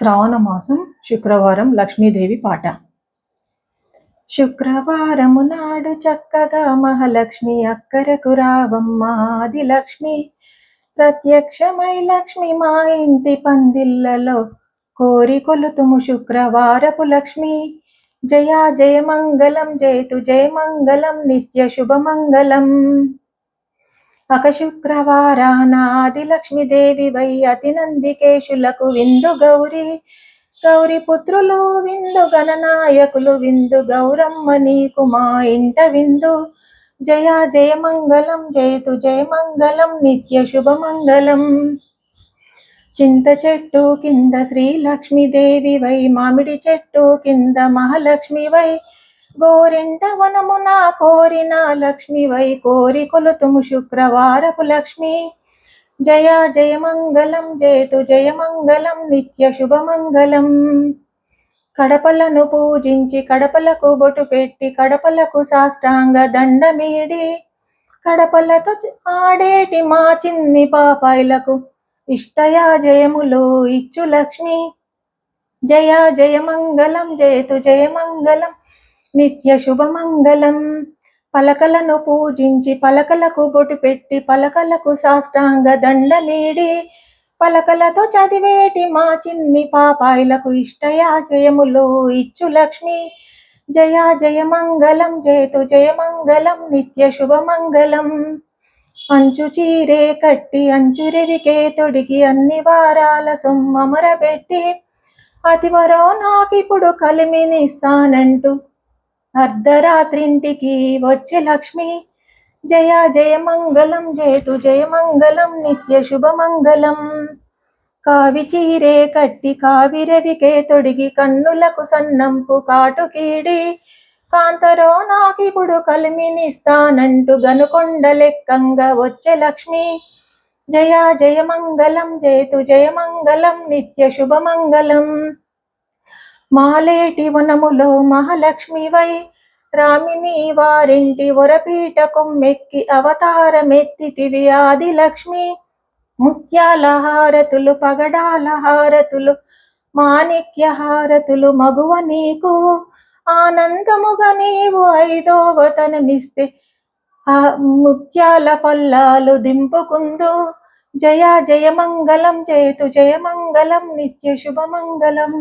శ్రావణ మాసం శుక్రవారం లక్ష్మీదేవి పాట. శుక్రవారము నాడు చక్కగా మహాలక్ష్మి అక్కరకు రావమ్మ ఆదిలక్ష్మి. ప్రత్యక్షమై లక్ష్మి మా ఇంటి పందిళ్ళలో కోరి కొలుతుము శుక్రవారపు లక్ష్మి. జయ జయ మంగళం జయతు జయ మంగళం నిత్య శుభమంగళం. అక శుక్రవారాన ఆదిలక్ష్మీదేవి వై అతి నందికేశులకు విందు గౌరి. గౌరి పుత్రులు విందు గణనాయకులు విందు గౌరమ్మ నీకు మా ఇంట విందు. జయ జయ మంగళం జయతు జయ మంగళం నిత్య శుభమంగళం. చింత చెట్టు కింద శ్రీలక్ష్మీదేవి వై మామిడి చెట్టు కింద మహాలక్ష్మి వై గోరింట వనమున కోరిన లక్ష్మి వై కోరి కొలుతుము శుక్రవారపు లక్ష్మి. జయ జయ మంగళం జయతు జయ మంగళం నిత్య శుభమంగళం. కడపలను పూజించి కడపలకు బొటు పెట్టి కడపలకు సాష్టాంగ దండమీడి కడపలతో ఆడేటి మా చిన్ని పాపాయిలకు ఇష్టయా జయములు ఇచ్చు లక్ష్మి. జయ జయ మంగళం జయతు జయ మంగళం నిత్య శుభమంగళం. పలకలను పూజించి పలకలకు బొటు పెట్టి పలకలకు సాష్టాంగ దండమీడి పలకలతో చదివేటి మా చిన్ని పాపాయిలకు ఇష్టయా జయములు ఇచ్చు లక్ష్మి. జయ జయ మంగళం జయతు జయ మంగళం నిత్య శుభమంగళం. అంచు చీరే కట్టి అంచురెవికే తొడిగి అన్ని వారాల సొమ్మమరబెట్టి అతివరో నాకిప్పుడు కలిమినిస్తానంటూ అర్ధరాత్రింటికి వచ్చే లక్ష్మి. జయ జయ మంగళం జయతు జయ మంగళం నిత్య శుభమంగళం. కావి చీరే కట్టి కావిరవికే తొడిగి కన్నులకు సన్నంపు కాటుకీడి కాంతరో నాకిప్పుడు కలిమినిస్తానంటూ గనుకొండ లెక్కంగా వచ్చే లక్ష్మి. జయ జయ మంగళం జయతు జయ మంగళం నిత్య శుభమంగళం. మాలేటి వనములో మహాలక్ష్మి వై రామిని వారింటి వరపీట కొమ్మెక్కి అవతారమెత్తితివి ఆదిలక్ష్మి. ముత్యాల హారతులు పగడాల హారతులు మాణిక్య హారతులు మగువ నీకు ఆనందముగా నీవు ఐదోవతనమిస్తే ఆ ముత్యాల పల్లాలు దింపుకుందు. జయ జయ మంగళం జయతు జయ మంగళం నిత్య శుభమంగళం.